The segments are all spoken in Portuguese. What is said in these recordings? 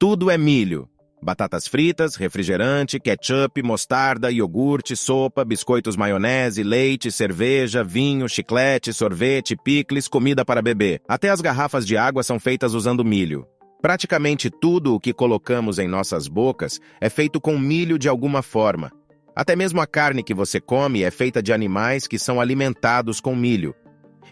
Tudo é milho. Batatas fritas, refrigerante, ketchup, mostarda, iogurte, sopa, biscoitos maionese, leite, cerveja, vinho, chiclete, sorvete, picles, comida para bebê. Até as garrafas de água são feitas usando milho. Praticamente tudo o que colocamos em nossas bocas é feito com milho de alguma forma. Até mesmo a carne que você come é feita de animais que são alimentados com milho.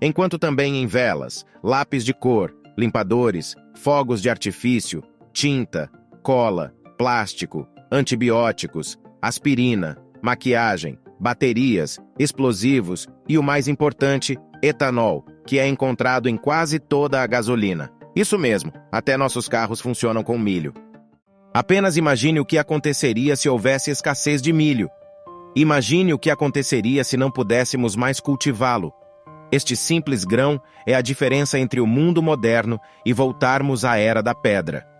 Enquanto também em velas, lápis de cor, limpadores, fogos de artifício, tinta, cola, plástico, antibióticos, aspirina, maquiagem, baterias, explosivos e, o mais importante, etanol, que é encontrado em quase toda a gasolina. Isso mesmo, até nossos carros funcionam com milho. Apenas imagine o que aconteceria se houvesse escassez de milho. Imagine o que aconteceria se não pudéssemos mais cultivá-lo. Este simples grão é a diferença entre o mundo moderno e voltarmos à era da pedra.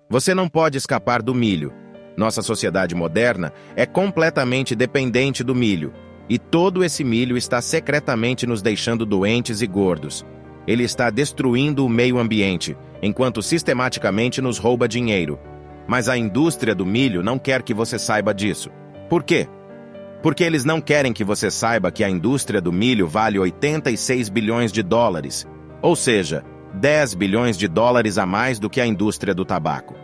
Você não pode escapar do milho. Nossa sociedade moderna é completamente dependente do milho, e todo esse milho está secretamente nos deixando doentes e gordos. Ele está destruindo o meio ambiente, enquanto sistematicamente nos rouba dinheiro. Mas a indústria do milho não quer que você saiba disso. Por quê? Porque eles não querem que você saiba que a indústria do milho vale 86 bilhões de dólares, ou seja, 10 bilhões de dólares a mais do que a indústria do tabaco.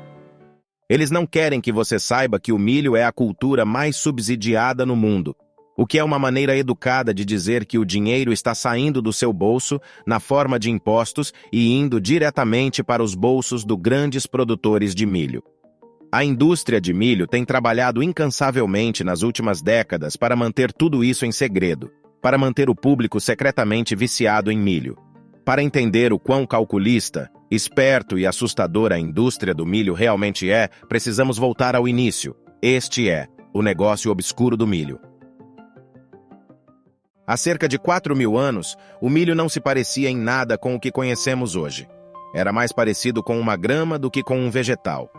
Eles não querem que você saiba que o milho é a cultura mais subsidiada no mundo, o que é uma maneira educada de dizer que o dinheiro está saindo do seu bolso na forma de impostos e indo diretamente para os bolsos dos grandes produtores de milho. A indústria de milho tem trabalhado incansavelmente nas últimas décadas para manter tudo isso em segredo, para manter o público secretamente viciado em milho. Para entender o quão calculista, esperto e assustadora a indústria do milho realmente é, precisamos voltar ao início. Este é o negócio obscuro do milho. Há cerca de 4.000 anos, o milho não se parecia em nada com o que conhecemos hoje. Era mais parecido com uma grama do que com um vegetal.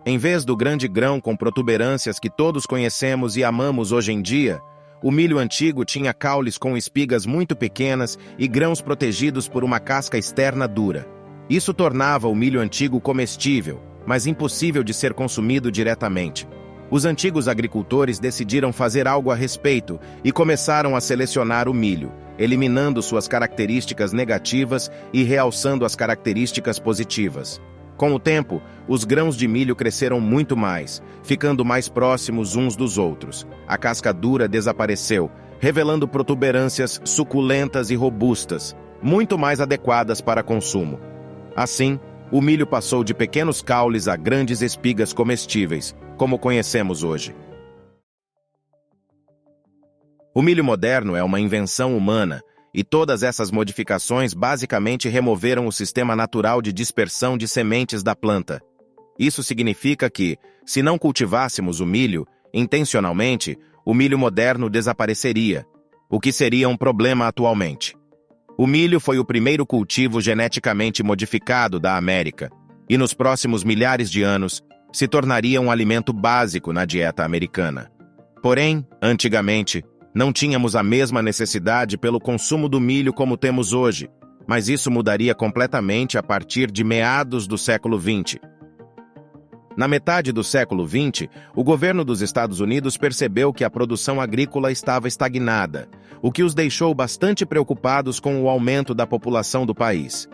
Em vez do grande grão com protuberâncias que todos conhecemos e amamos hoje em dia, o milho antigo tinha caules com espigas muito pequenas e grãos protegidos por uma casca externa dura. Isso tornava o milho antigo comestível, mas impossível de ser consumido diretamente. Os antigos agricultores decidiram fazer algo a respeito e começaram a selecionar o milho, eliminando suas características negativas e realçando as características positivas. Com o tempo, os grãos de milho cresceram muito mais, ficando mais próximos uns dos outros. A casca dura desapareceu, revelando protuberâncias suculentas e robustas, muito mais adequadas para consumo. Assim, o milho passou de pequenos caules a grandes espigas comestíveis, como conhecemos hoje. O milho moderno é uma invenção humana, e todas essas modificações basicamente removeram o sistema natural de dispersão de sementes da planta. Isso significa que, se não cultivássemos o milho, intencionalmente, o milho moderno desapareceria, o que seria um problema atualmente. O milho foi o primeiro cultivo geneticamente modificado da América, e nos próximos milhares de anos, se tornaria um alimento básico na dieta americana. Porém, antigamente, não tínhamos a mesma necessidade pelo consumo do milho como temos hoje, mas isso mudaria completamente a partir de meados do século XX. Na metade do século XX, o governo dos Estados Unidos percebeu que a produção agrícola estava estagnada, o que os deixou bastante preocupados com o aumento da população do país.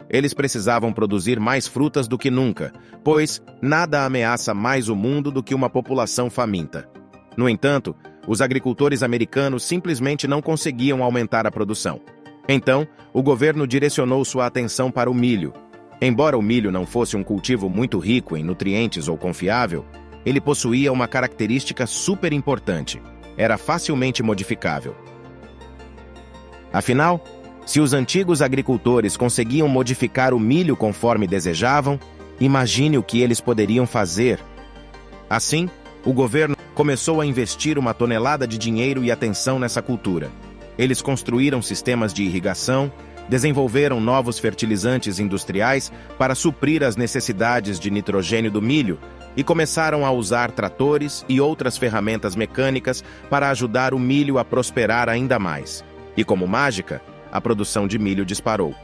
Eles precisavam produzir mais frutas do que nunca, pois nada ameaça mais o mundo do que uma população faminta. No entanto, os agricultores americanos simplesmente não conseguiam aumentar a produção. Então, o governo direcionou sua atenção para o milho. Embora o milho não fosse um cultivo muito rico em nutrientes ou confiável, ele possuía uma característica super importante: era facilmente modificável. Afinal, se os antigos agricultores conseguiam modificar o milho conforme desejavam, imagine o que eles poderiam fazer. Assim, o governo começou a investir uma tonelada de dinheiro e atenção nessa cultura. Eles construíram sistemas de irrigação, desenvolveram novos fertilizantes industriais para suprir as necessidades de nitrogênio do milho e começaram a usar tratores e outras ferramentas mecânicas para ajudar o milho a prosperar ainda mais. E como mágica, a produção de milho disparou.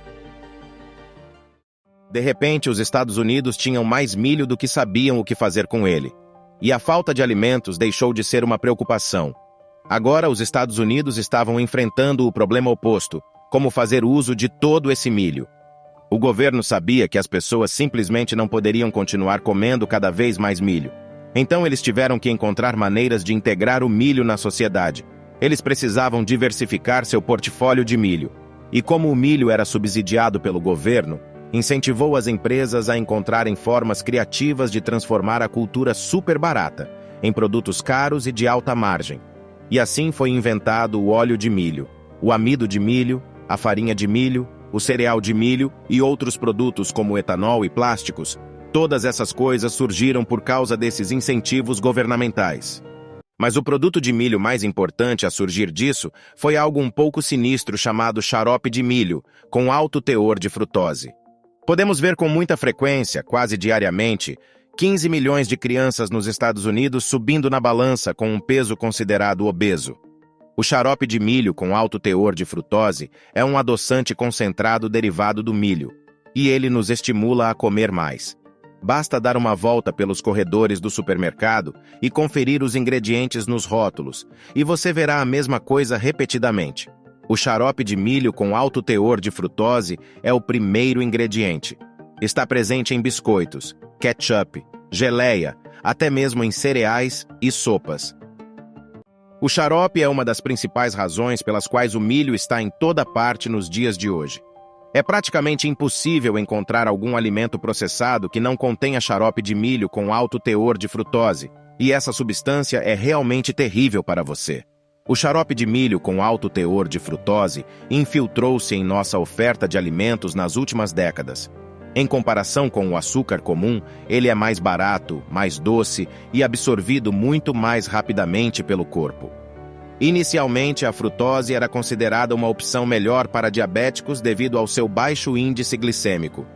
De repente, os Estados Unidos tinham mais milho do que sabiam o que fazer com ele. E a falta de alimentos deixou de ser uma preocupação. Agora, os Estados Unidos estavam enfrentando o problema oposto, como fazer uso de todo esse milho. O governo sabia que as pessoas simplesmente não poderiam continuar comendo cada vez mais milho. Então, eles tiveram que encontrar maneiras de integrar o milho na sociedade. Eles precisavam diversificar seu portfólio de milho. E como o milho era subsidiado pelo governo, incentivou as empresas a encontrarem formas criativas de transformar a cultura super barata em produtos caros e de alta margem. E assim foi inventado o óleo de milho, o amido de milho, a farinha de milho, o cereal de milho e outros produtos como etanol e plásticos. Todas essas coisas surgiram por causa desses incentivos governamentais. Mas o produto de milho mais importante a surgir disso foi algo um pouco sinistro chamado xarope de milho, com alto teor de frutose. Podemos ver com muita frequência, quase diariamente, 15 milhões de crianças nos Estados Unidos subindo na balança com um peso considerado obeso. O xarope de milho com alto teor de frutose é um adoçante concentrado derivado do milho, e ele nos estimula a comer mais. Basta dar uma volta pelos corredores do supermercado e conferir os ingredientes nos rótulos, e você verá a mesma coisa repetidamente. O xarope de milho com alto teor de frutose é o primeiro ingrediente. Está presente em biscoitos, ketchup, geleia, até mesmo em cereais e sopas. O xarope é uma das principais razões pelas quais o milho está em toda parte nos dias de hoje. É praticamente impossível encontrar algum alimento processado que não contenha xarope de milho com alto teor de frutose, e essa substância é realmente terrível para você. O xarope de milho com alto teor de frutose infiltrou-se em nossa oferta de alimentos nas últimas décadas. Em comparação com o açúcar comum, ele é mais barato, mais doce e absorvido muito mais rapidamente pelo corpo. Inicialmente, a frutose era considerada uma opção melhor para diabéticos devido ao seu baixo índice glicêmico.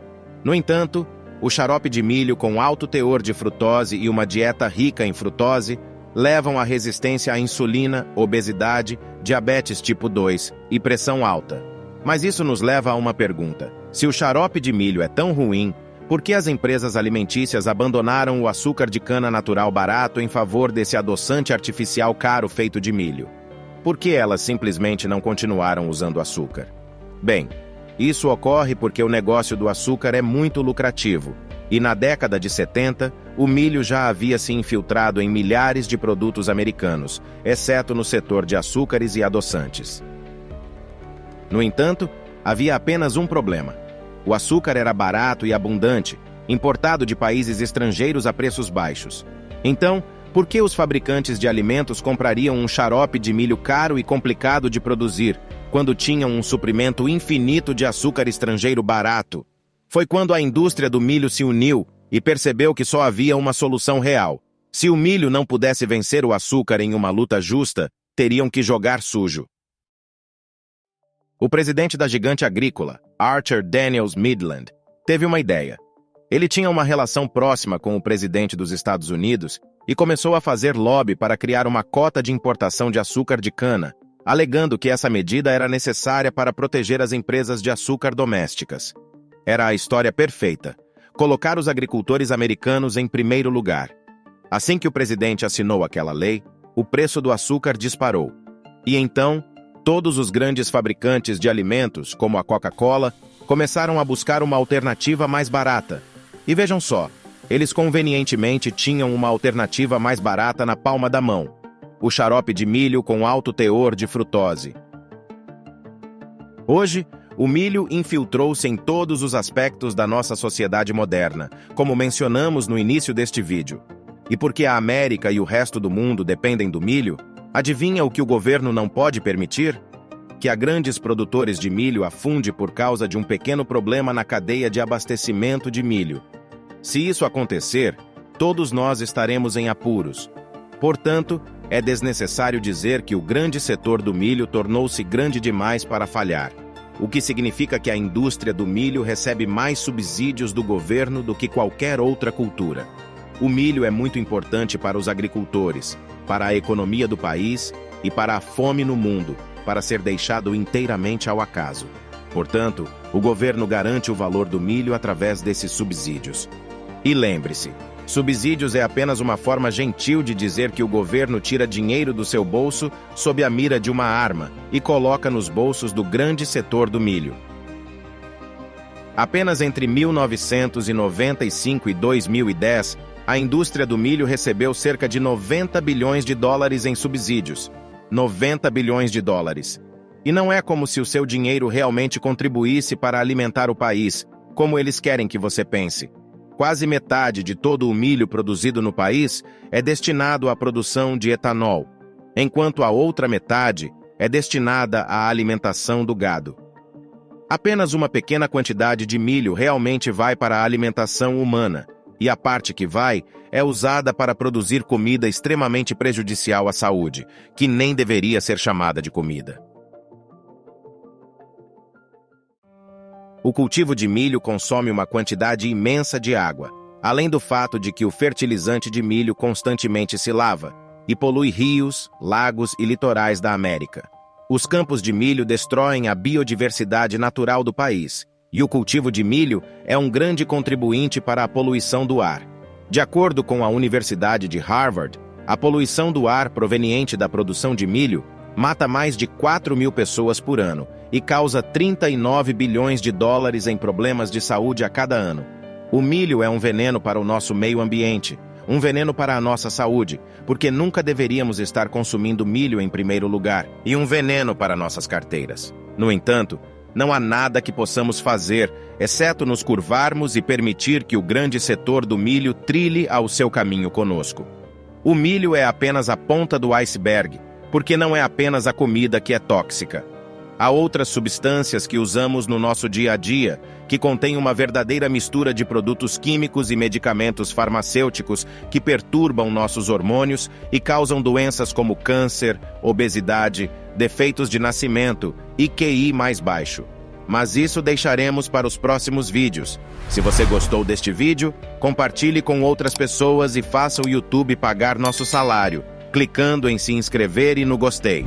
No entanto, o xarope de milho com alto teor de frutose e uma dieta rica em frutose levam à resistência à insulina, obesidade, diabetes tipo 2 e pressão alta. Mas isso nos leva a uma pergunta. Se o xarope de milho é tão ruim, por que as empresas alimentícias abandonaram o açúcar de cana natural barato em favor desse adoçante artificial caro feito de milho? Por que elas simplesmente não continuaram usando açúcar? Bem, isso ocorre porque o negócio do açúcar é muito lucrativo, e na década de 70, o milho já havia se infiltrado em milhares de produtos americanos, exceto no setor de açúcares e adoçantes. No entanto, havia apenas um problema. O açúcar era barato e abundante, importado de países estrangeiros a preços baixos. Então, por que os fabricantes de alimentos comprariam um xarope de milho caro e complicado de produzir, quando tinham um suprimento infinito de açúcar estrangeiro barato? Foi quando a indústria do milho se uniu e percebeu que só havia uma solução real. Se o milho não pudesse vencer o açúcar em uma luta justa, teriam que jogar sujo. O presidente da gigante agrícola, Archer Daniels Midland, teve uma ideia. Ele tinha uma relação próxima com o presidente dos Estados Unidos e começou a fazer lobby para criar uma cota de importação de açúcar de cana, alegando que essa medida era necessária para proteger as empresas de açúcar domésticas. Era a história perfeita. Colocar os agricultores americanos em primeiro lugar. Assim que o presidente assinou aquela lei, o preço do açúcar disparou. E então, todos os grandes fabricantes de alimentos, como a Coca-Cola, começaram a buscar uma alternativa mais barata. E vejam só, eles convenientemente tinham uma alternativa mais barata na palma da mão: o xarope de milho com alto teor de frutose. Hoje, o milho infiltrou-se em todos os aspectos da nossa sociedade moderna, como mencionamos no início deste vídeo. E porque a América e o resto do mundo dependem do milho, adivinha o que o governo não pode permitir? Que a grandes produtores de milho afunde por causa de um pequeno problema na cadeia de abastecimento de milho. Se isso acontecer, todos nós estaremos em apuros. Portanto, é desnecessário dizer que o grande setor do milho tornou-se grande demais para falhar, o que significa que a indústria do milho recebe mais subsídios do governo do que qualquer outra cultura. O milho é muito importante para os agricultores, para a economia do país e para a fome no mundo, para ser deixado inteiramente ao acaso. Portanto, o governo garante o valor do milho através desses subsídios. E lembre-se, subsídios é apenas uma forma gentil de dizer que o governo tira dinheiro do seu bolso sob a mira de uma arma e coloca nos bolsos do grande setor do milho. Apenas entre 1995 e 2010, a indústria do milho recebeu cerca de 90 bilhões de dólares em subsídios. 90 bilhões de dólares. E não é como se o seu dinheiro realmente contribuísse para alimentar o país, como eles querem que você pense. Quase metade de todo o milho produzido no país é destinado à produção de etanol, enquanto a outra metade é destinada à alimentação do gado. Apenas uma pequena quantidade de milho realmente vai para a alimentação humana, e a parte que vai é usada para produzir comida extremamente prejudicial à saúde, que nem deveria ser chamada de comida. O cultivo de milho consome uma quantidade imensa de água, além do fato de que o fertilizante de milho constantemente se lava e polui rios, lagos e litorais da América. Os campos de milho destroem a biodiversidade natural do país, e o cultivo de milho é um grande contribuinte para a poluição do ar. De acordo com a Universidade de Harvard, a poluição do ar proveniente da produção de milho mata mais de 4.000 pessoas por ano e causa 39 bilhões de dólares em problemas de saúde a cada ano. O milho é um veneno para o nosso meio ambiente, um veneno para a nossa saúde, porque nunca deveríamos estar consumindo milho em primeiro lugar, e um veneno para nossas carteiras. No entanto, não há nada que possamos fazer, exceto nos curvarmos e permitir que o grande setor do milho trilhe ao seu caminho conosco. O milho é apenas a ponta do iceberg, porque não é apenas a comida que é tóxica. Há outras substâncias que usamos no nosso dia a dia, que contêm uma verdadeira mistura de produtos químicos e medicamentos farmacêuticos que perturbam nossos hormônios e causam doenças como câncer, obesidade, defeitos de nascimento e QI mais baixo. Mas isso deixaremos para os próximos vídeos. Se você gostou deste vídeo, compartilhe com outras pessoas e faça o YouTube pagar nosso salário, clicando em se inscrever e no gostei.